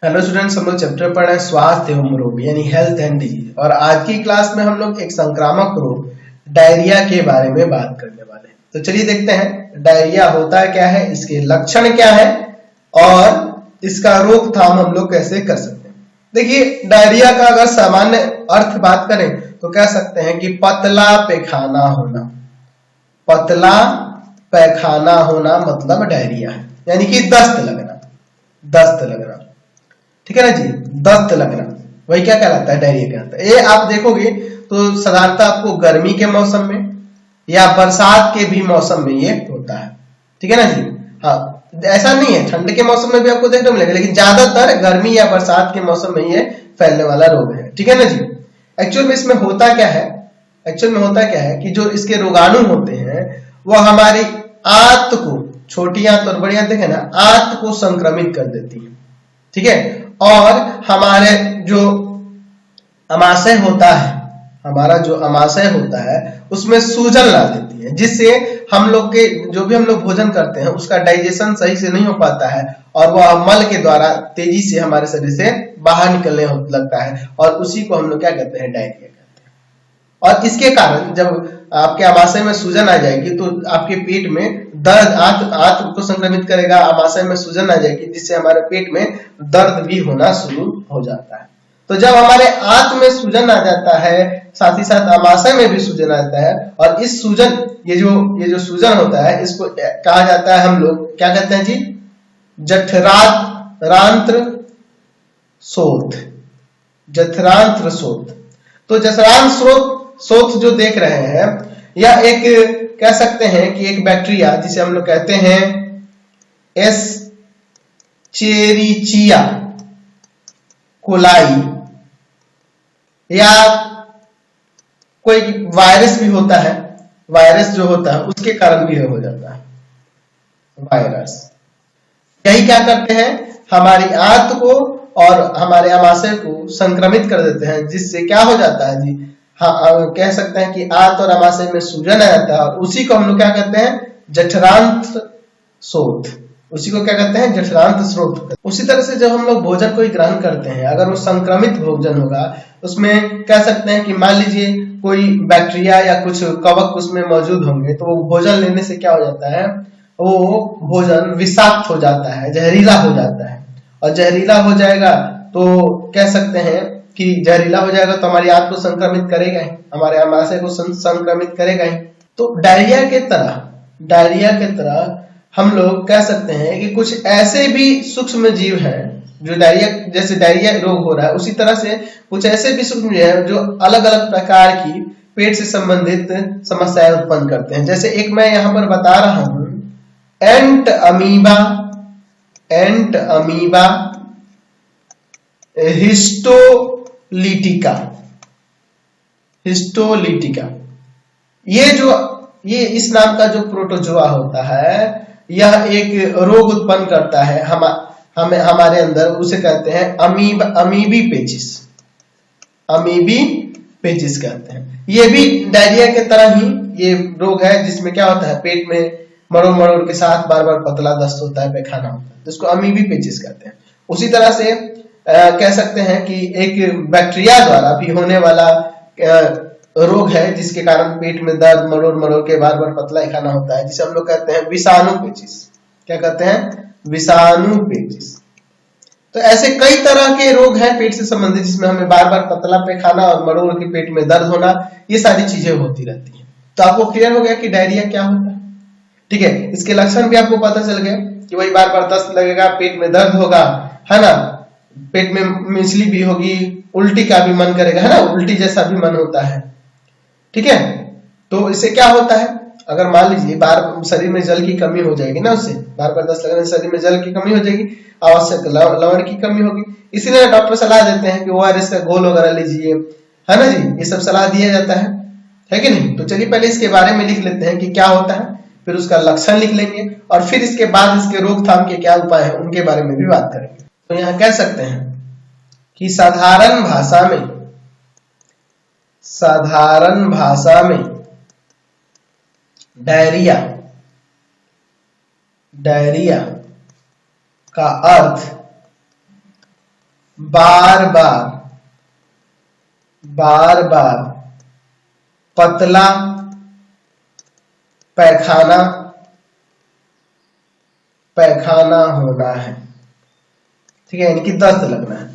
Hello students, हम लोग chapter पढ़ रहे हैं स्वास्थ्य एवं रोग यानी हेल्थ एंड डिजीज। और आज की क्लास में हम लोग एक संक्रामक रोग डायरिया के बारे में बात करने वाले हैं। तो चलिए देखते हैं डायरिया होता क्या है, इसके लक्षण क्या है और इसका रोकथाम हम लोग कैसे कर सकते हैं। देखिए, डायरिया का अगर सामान्य अर्थ बात करें तो कह सकते हैं कि पतला पैखाना होना। पतला पैखाना होना मतलब डायरिया है, यानी कि दस्त लगना। दस्त लगना, ठीक है ना जी। दस्त लगना वही क्या कहलाता है, डायरिया कहलाता है। ये आप देखोगे तो साधारणतः आपको गर्मी के मौसम में या बरसात के भी मौसम में ये होता है, ठीक है ना जी। हाँ, ऐसा नहीं है, ठंड के मौसम में भी आपको देखने को मिलेगा, लेकिन ज्यादातर गर्मी या बरसात के मौसम में ये फैलने वाला रोग है, ठीक है ना जी। एक्चुअल में इसमें होता क्या है, एक्चुअल में होता क्या है कि जो इसके रोगाणु होते हैं वो हमारी आंत को, छोटी आंत और बड़ी आंत देखें ना, आंत को संक्रमित कर देती है, ठीक है। और हमारे जो अमाशय होता है, हमारा जो अमाशय होता है उसमें सूजन ला देती है, जिससे हम लोग के जो भी हम लोग भोजन करते हैं उसका डाइजेशन सही से नहीं हो पाता है और वह मल के द्वारा तेजी से हमारे शरीर से बाहर निकलने लगता है और उसी को हम लोग क्या कहते हैं, डायरिया कहते हैं। और इसके कारण जब आपके आमाशय में सूजन आ जाएगी तो आपके पेट में दर्द, आंत को संक्रमित करेगा, आमाशय में सूजन आ जाएगी जिससे हमारे पेट में दर्द भी होना शुरू हो जाता है। तो जब हमारे आंत में सूजन आ जाता है, साथ ही साथ आमाशय में भी सूजन आ जाता है, और इस सूजन ये जो सूजन होता है इसको कहा जाता है, हम लोग क्या कहते हैं जी, जठरांत्र शोथ। जठरांत्र शोथ। तो जठरांत्र शोथ जो देख रहे हैं यह एक, कह सकते हैं कि एक बैक्टीरिया जिसे हम लोग कहते हैं एस्चेरिचिया कोलाई, या कोई वायरस भी होता है, वायरस जो होता है उसके कारण भी हो जाता है वायरस। यही क्या करते हैं, हमारी आंत को और हमारे आमाशय को संक्रमित कर देते हैं, जिससे क्या हो जाता है जी, हाँ, कह सकते हैं कि आंत और आमाशय में सूजन आ जाता है और उसी को हम लोग क्या कहते हैं, जठरांत्र शोथ। उसी को क्या कहते हैं, जठरांत्र शोथ। उसी तरह से जब हम लोग भोजन कोई ग्रहण करते हैं, अगर वो संक्रमित भोजन होगा उसमें कह सकते हैं कि मान लीजिए कोई बैक्टीरिया या कुछ कवक उसमें मौजूद होंगे, तो वो भोजन लेने से क्या हो जाता है, वो भोजन विषाक्त हो जाता है, जहरीला हो जाता है। और जहरीला हो जाएगा तो कह सकते हैं कि जहरीला हो जाएगा तो हमारी आंत को संक्रमित करेगा ही, हमारे आमाशय को संक्रमित करेगा ही। तो डायरिया के तरह हम लोग कह सकते हैं कि कुछ ऐसे भी सूक्ष्म जीव हैं जो डायरिया, जैसे डायरिया रोग हो रहा है उसी तरह से कुछ ऐसे भी सूक्ष्म जीव हैं जो अलग अलग प्रकार की पेट से संबंधित समस्याएं उत्पन्न करते हैं। जैसे एक मैं यहाँ पर बता रहा हूं, एंट अमीबा हिस्टोलिटिका। ये इस नाम का जो प्रोटोजोआ होता है यह एक रोग उत्पन्न करता है हमें हमारे अंदर, उसे कहते हैं अमीबी पेचिस कहते हैं। ये भी डायरिया के तरह ही ये रोग है जिसमें क्या होता है, पेट में मरोड़ के साथ बार बार पतला दस्त होता है, पैखाना होता है, जिसको अमीबी पेचिस कहते हैं। उसी तरह से कह सकते हैं कि एक बैक्टीरिया द्वारा भी होने वाला रोग है जिसके कारण पेट में दर्द, मरोड़ के बार बार पतला खाना होता है, जिसे हम लोग कहते हैं विषाणु पेचिस। क्या कहते हैं, विषाणु पेचिस। तो ऐसे कई तरह के रोग हैं पेट से संबंधित जिसमें हमें बार बार पतला पैखाना और मरोड़ के पेट में दर्द होना, ये सारी चीजें होती रहती हैं। तो आपको क्लियर हो गया कि डायरिया क्या होता है, ठीक है। इसके लक्षण भी आपको पता चल गया कि वही बार बार दस्त लगेगा, पेट में दर्द होगा, है ना, पेट में मिचली भी होगी, उल्टी का भी मन करेगा, है ना, उल्टी जैसा भी मन होता है, ठीक है। तो इससे क्या होता है, अगर मान लीजिए बार शरीर में जल की कमी हो जाएगी ना, उससे बार बार दस्त लगने से शरीर में जल की कमी हो जाएगी, आवश्यक लवण की कमी होगी, इसीलिए डॉक्टर सलाह देते हैं कि ओआरएस का घोल वगैरह लीजिए, है ना जी, ये सब सलाह दिया जाता है कि नहीं। तो चलिए पहले इसके बारे में लिख लेते हैं कि क्या होता है, फिर उसका लक्षण लिख लेंगे और फिर इसके बाद इसके रोकथाम के क्या उपाय है उनके बारे में भी बात करेंगे। तो यहाँ कह सकते हैं कि साधारण भाषा में डायरिया का अर्थ बार बार पतला पैखाना होना है, ठीक है, यानी कि दस्त लगना है।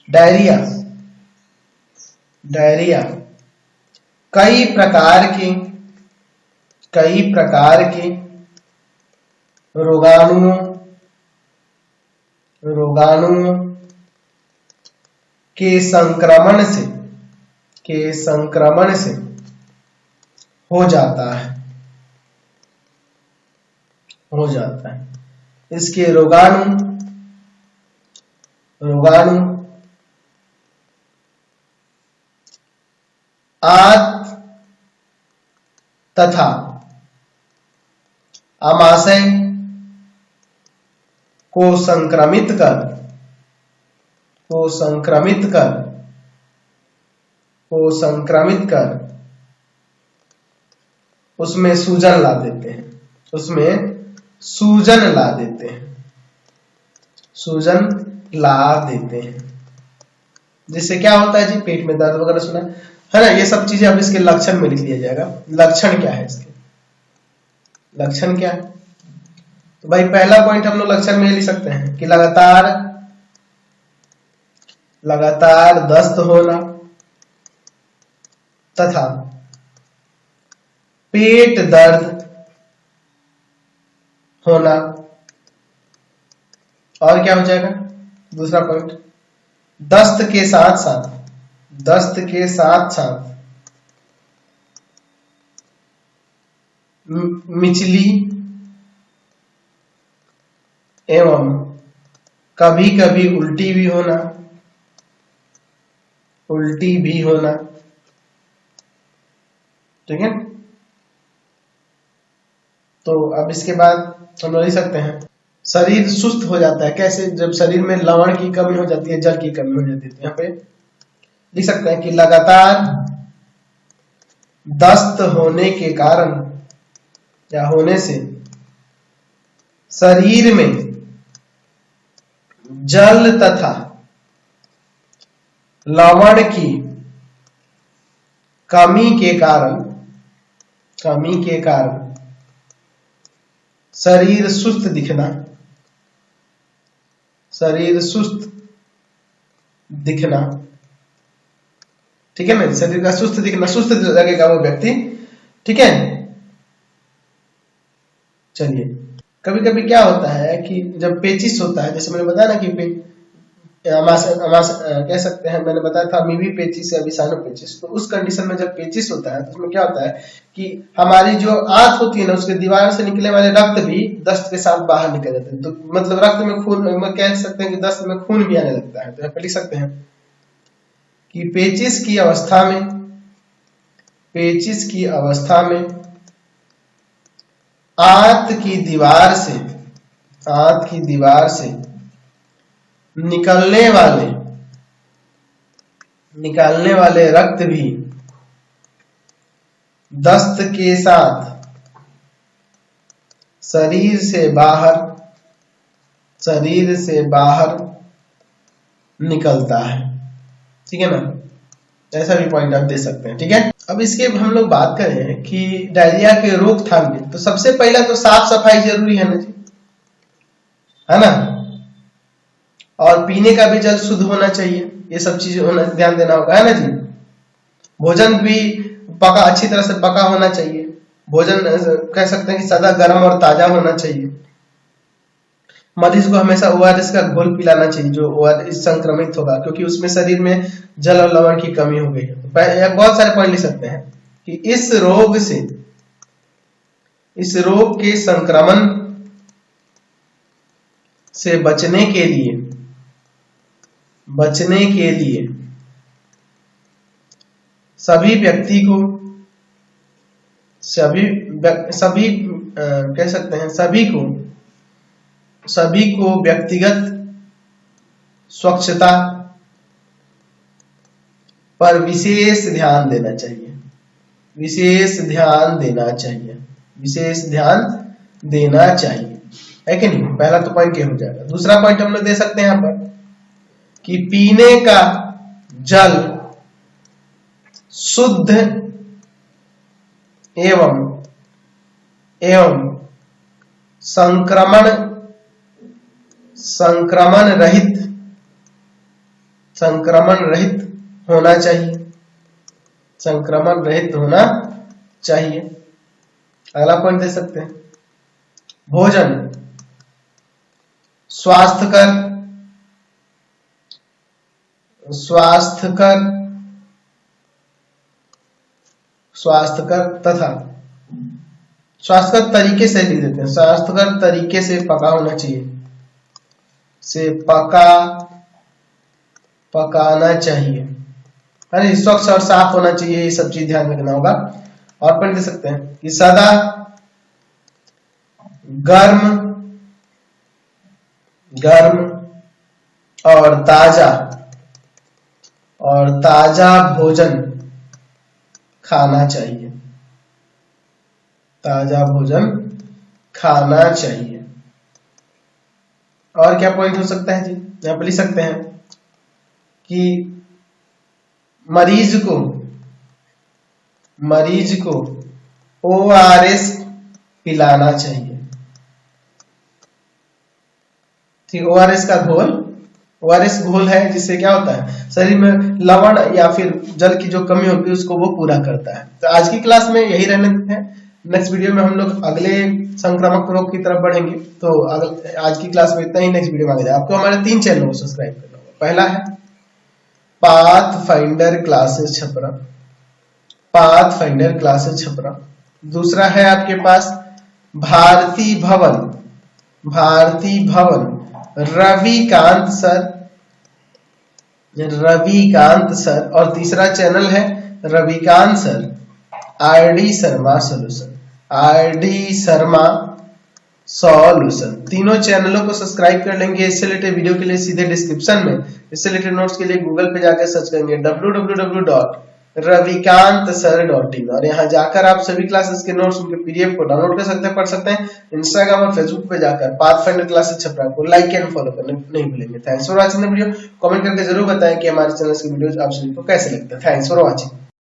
डायरिया कई प्रकार के रोगाणुओं के संक्रमण से हो जाता है। इसके रोगाणु आंत तथा आमाशय को संक्रमित कर उसमें सूजन ला देते हैं। जिससे क्या होता है जी, पेट में दर्द वगैरह सुना है ना। ये सब चीजें अब इसके लक्षण में लिख लिया जाएगा। लक्षण क्या है इसके, लक्षण क्या है? तो भाई पहला पॉइंट हम लोग लक्षण में लिख सकते हैं कि लगातार दस्त होना तथा पेट दर्द होना। और क्या हो जाएगा दूसरा पॉइंट, दस्त के साथ साथ मिचली एवं कभी कभी उल्टी भी होना, ठीक है। तो अब इसके बाद हम लिख सकते हैं शरीर सुस्त हो जाता है। कैसे? जब शरीर में लवण की कमी हो जाती है, जल की कमी हो जाती है। तो यहाँ पे लिख सकते हैं कि लगातार दस्त होने के कारण या होने से शरीर में जल तथा लवण की कमी के कारण शरीर सुस्त दिखना, ठीक है ना। शरीर का सुस्त दिखना, सुस्त लगेगा वो व्यक्ति, ठीक है। चलिए, कभी कभी क्या होता है कि जब पेचिस होता है, जैसे मैंने बताया ना कि कह सकते हैं, मैंने बताया था अमीबी पेचिस या विषाणु पेचिस। तो उस कंडीशन में जब पेचिस होता है तो उसमें क्या होता है कि हमारी जो आंत होती है ना, उसके दीवार से निकले वाले रक्त भी दस्त के साथ बाहर निकल जाते हैं। तो मतलब रक्त में खून, कह सकते हैं कि दस्त में खून भी आने लगता है। तो यहाँ पे लिख सकते हैं कि पेचिस की अवस्था में आंत की दीवार से निकलने वाले रक्त भी दस्त के साथ शरीर से बाहर निकलता है, ठीक है ना। ऐसा भी पॉइंट आप दे सकते हैं, ठीक है। अब इसके हम लोग बात करें कि डायरिया के रोकथाम में, तो सबसे पहला तो साफ सफाई जरूरी है ना जी, है ना। और पीने का भी जल शुद्ध होना चाहिए, ये सब चीजें ध्यान देना होगा, है ना जी। भोजन भी अच्छी तरह से पका होना चाहिए। भोजन कह सकते हैं कि सदा गर्म और ताजा होना चाहिए। मरीज को हमेशा ओआरएस का घोल पिलाना चाहिए, जो ओआरएस संक्रमित होगा, क्योंकि उसमें शरीर में जल और लवण की कमी हो गई है। बहुत सारे पॉइंट लिख सकते हैं कि इस रोग के संक्रमण से बचने के लिए सभी को व्यक्तिगत स्वच्छता पर विशेष ध्यान देना चाहिए। है कि नहीं। पहला तो पॉइंट ये हो जाएगा। दूसरा पॉइंट हम लोग दे सकते हैं यहाँ पर कि पीने का जल शुद्ध एवं संक्रमण रहित होना चाहिए। संक्रमण रहित होना चाहिए। अगला पॉइंट दे सकते हैं, भोजन स्वास्थ्यकर तथा स्वास्थ्यकर तरीके से लिख देते हैं, स्वास्थ्यकर तरीके से पका होना चाहिए, से पकाना चाहिए, है ना, स्वच्छ और साफ होना चाहिए। ये सब चीज ध्यान रखना होगा। और पॉइंट दे सकते हैं कि सदा गर्म और ताजा भोजन खाना चाहिए। ताजा भोजन खाना चाहिए। और क्या पॉइंट हो सकता है जी, यहां पर लिख सकते हैं कि मरीज को ORS पिलाना चाहिए। ठीक, ORS का घोल, ORS घोल है जिससे क्या होता है, शरीर में लवण या फिर जल की जो कमी होती है उसको वो पूरा करता है। तो आज की क्लास में यही रहने देते हैं। नेक्स्ट वीडियो में हम लोग अगले संक्रामक रोग की तरफ बढ़ेंगे। तो आज की क्लास में इतना ही, नेक्स्ट वीडियो में आगे आपको हमारे 3 चैनल को सब्सक्राइब करना होगा। पहला है पाथफाइंडर क्लासेस छपरा, दूसरा है आपके पास भारती भवन रविकांत सर, और तीसरा चैनल है Ravikant sir RD Sharma solution. तीनों चैनलों को सब्सक्राइब कर लेंगे। इससे रिलेटेड वीडियो के लिए सीधे डिस्क्रिप्शन में, इससे रिलेटेड नोट्स के लिए गूगल पे जाकर सर्च करेंगे www.ravikansir.in, और यहाँ जाकर आप सभी क्लासेस के नोट्स, उनके PDF को डाउनलोड कर सकते हैं, पढ़ सकते हैं। इंस्टाग्राम और फेसबुक पे जाकर पाथफाइंडर क्लासेस छपरा को लाइक एंड फॉलो करना नहीं भूलेंगे। Thanks for watching the video. Comment करके जरूर बताएं कि हमारे चैनल की वीडियोस आप सभी को कैसे लगता है। Thanks for watching.